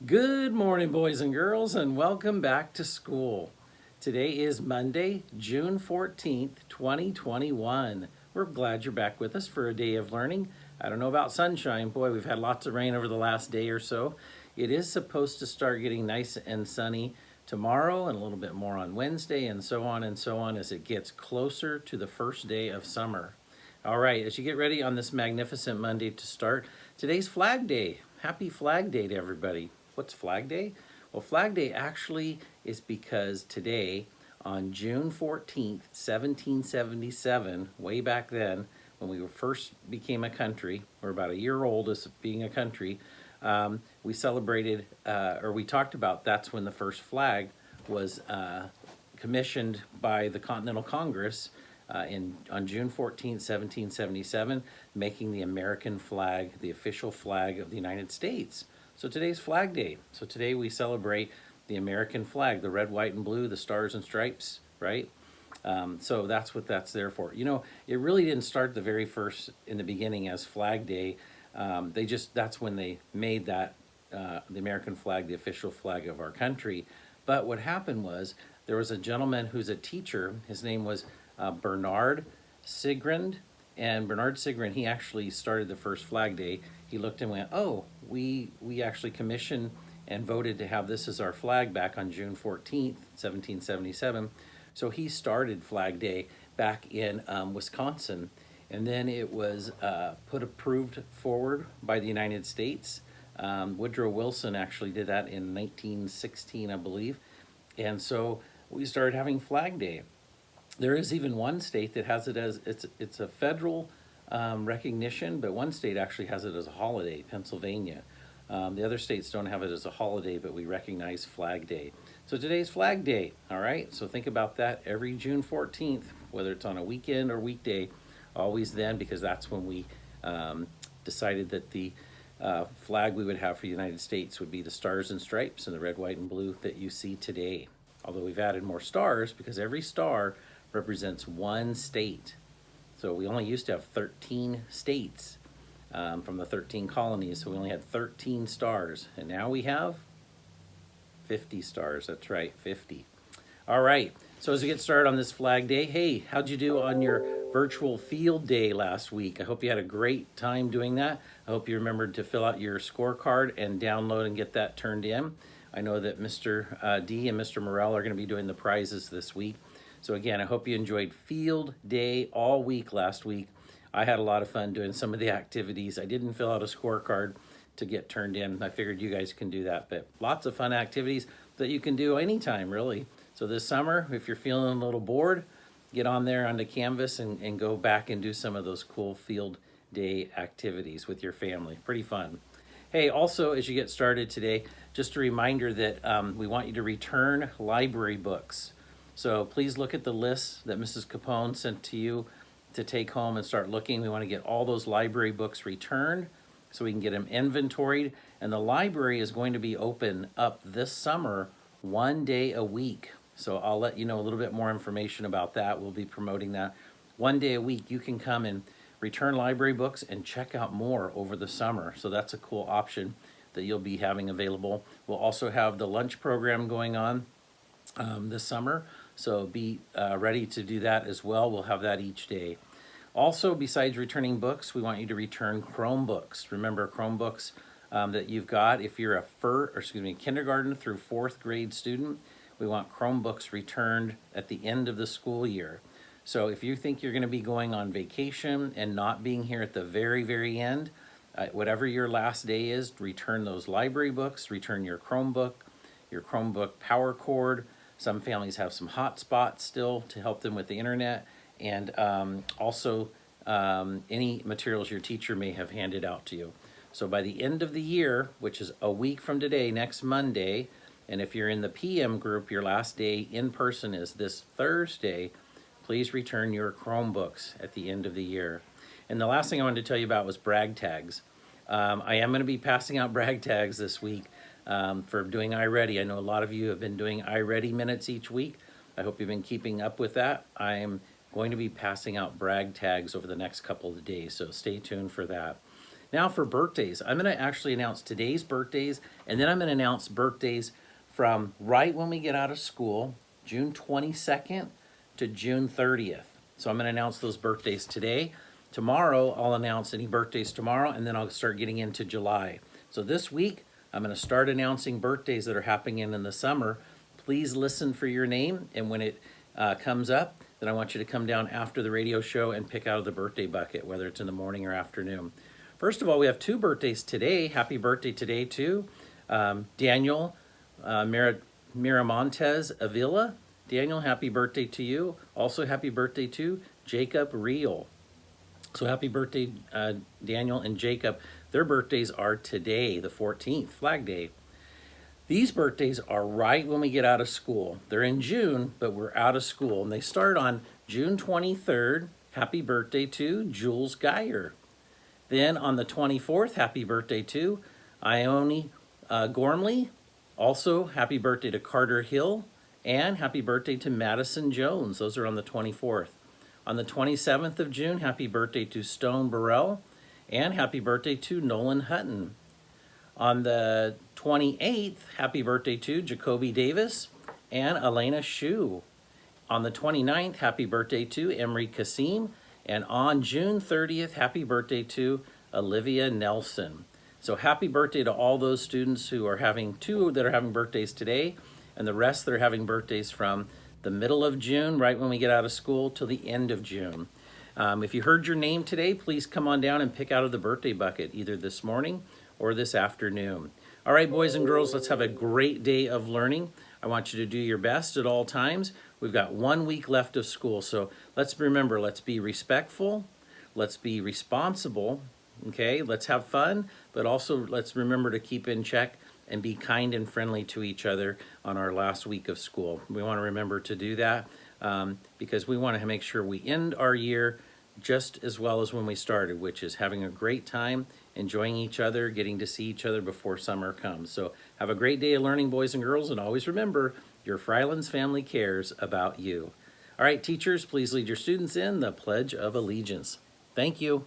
Good morning, boys and girls, and welcome back to school. Today is Monday, June 14th, 2021. We're glad you're back with us for a day of learning. I don't know about sunshine. Boy, we've had lots of rain over the last day or so. It is supposed to start getting nice and sunny tomorrow and a little bit more on Wednesday and so on as it gets closer to the first day of summer. All right, as you get ready on this magnificent Monday to start, today's Flag Day. Happy Flag Day to everybody. What's Flag Day? Well, Flag Day actually is because today, on June 14th, 1777, way back then, when we first became a country, we're about a year old as being a country, we celebrated, or we talked about that's when the first flag was commissioned by the Continental Congress on June 14th, 1777, making the American flag the official flag of the United States. So today's Flag Day. So today we celebrate the American flag, the red, white, and blue, the stars and stripes, right? So that's what that's there for. You know, it really didn't start the very first in the beginning as Flag Day. That's when they made that the American flag the official flag of our country. But what happened was there was a gentleman who's a teacher. His name was Bernard Sigrand. And Bernard Sigrand, he actually started the first Flag Day. He looked and went, oh, we actually commissioned and voted to have this as our flag back on June 14th, 1777. So he started Flag Day back in Wisconsin. And then it was approved forward by the United States. Woodrow Wilson actually did that in 1916, I believe. And so we started having Flag Day. There is even one state that has it as it's a federal recognition, but one state actually has it as a holiday, Pennsylvania. The other states don't have it as a holiday, but we recognize Flag Day. So today's Flag Day, all right? So think about that every June 14th, whether it's on a weekend or weekday, always then, because that's when we decided that the flag we would have for the United States would be the stars and stripes and the red, white, and blue that you see today. Although we've added more stars because every star represents one state. So we only used to have 13 states from the 13 colonies, so we only had 13 stars. And now we have 50 stars. That's right, 50. All right, so as we get started on this Flag Day, hey, how'd you do on your virtual field day last week? I hope you had a great time doing that. I hope you remembered to fill out your scorecard and download and get that turned in. I know that Mr. D and Mr. Morrell are going to be doing the prizes this week. So again, I hope you enjoyed field day all week last week. I had a lot of fun doing some of the activities. I didn't fill out a scorecard to get turned in. I figured you guys can do that, but lots of fun activities that you can do anytime, really. So this summer, if you're feeling a little bored, get on there onto Canvas and go back and do some of those cool field day activities with your family. Pretty fun. Hey, also, as you get started today, just a reminder that we want you to return library books. So please look at the list that Mrs. Capone sent to you to take home and start looking. We want to get all those library books returned so we can get them inventoried. And the library is going to be open up this summer 1 day a week. So I'll let you know a little bit more information about that. We'll be promoting that. 1 day a week, you can come and return library books and check out more over the summer. So that's a cool option that you'll be having available. We'll also have the lunch program going on this summer. So be ready to do that as well. We'll have that each day. Also, besides returning books, we want you to return Chromebooks. Remember Chromebooks that you've got. If you're a kindergarten through fourth grade student, we want Chromebooks returned at the end of the school year. So if you think you're going to be going on vacation and not being here at the very, very end, whatever your last day is, return those library books, return your Chromebook power cord. Some families have some hotspots still to help them with the internet, and also any materials your teacher may have handed out to you. So by the end of the year, which is a week from today, next Monday, and if you're in the PM group, your last day in person is this Thursday, please return your Chromebooks at the end of the year. And the last thing I wanted to tell you about was brag tags. I am going to be passing out brag tags this week for doing iReady. I know a lot of you have been doing iReady minutes each week. I hope you've been keeping up with that. I'm going to be passing out brag tags over the next couple of days, so stay tuned for that. Now for birthdays, I'm going to actually announce today's birthdays, and then I'm going to announce birthdays from right when we get out of school, June 22nd to June 30th. So I'm going to announce those birthdays today. Tomorrow, I'll announce any birthdays tomorrow, and then I'll start getting into July. So this week, I'm going to start announcing birthdays that are happening in the summer. Please listen for your name, and when it comes up, then I want you to come down after the radio show and pick out of the birthday bucket, whether it's in the morning or afternoon. First of all, we have two birthdays today. Happy birthday today to Daniel Miramontes Avila. Daniel, happy birthday to you. Also, happy birthday to Jacob Reel. So happy birthday, Daniel and Jacob. Their birthdays are today, the 14th, Flag Day. These birthdays are right when we get out of school. They're in June, but we're out of school. And they start on June 23rd. Happy birthday to Jules Geyer. Then on the 24th, happy birthday to Ione Gormley. Also, happy birthday to Carter Hill. And happy birthday to Madison Jones. Those are on the 24th. On the 27th of June, happy birthday to Stone Burrell, and happy birthday to Nolan Hutton. On the 28th, happy birthday to Jacoby Davis and Elena Shu. On the 29th, happy birthday to Emery Kasim, and on June 30th, happy birthday to Olivia Nelson. So happy birthday to all those students who are having two that are having birthdays today, and the rest that are having birthdays from the middle of June, right when we get out of school, till the end of June. If you heard your name today, please come on down and pick out of the birthday bucket, either this morning or this afternoon. All right, boys and girls, let's have a great day of learning. I want you to do your best at all times. We've got 1 week left of school, so let's remember, let's be respectful, let's be responsible, okay? Let's have fun, but also let's remember to keep in check and be kind and friendly to each other on our last week of school. We want to remember to do that because we want to make sure we end our year just as well as when we started, which is having a great time, enjoying each other, getting to see each other before summer comes. So have a great day of learning, boys and girls, and always remember, your Freiland's family cares about you. All right, teachers, please lead your students in the Pledge of Allegiance. Thank you.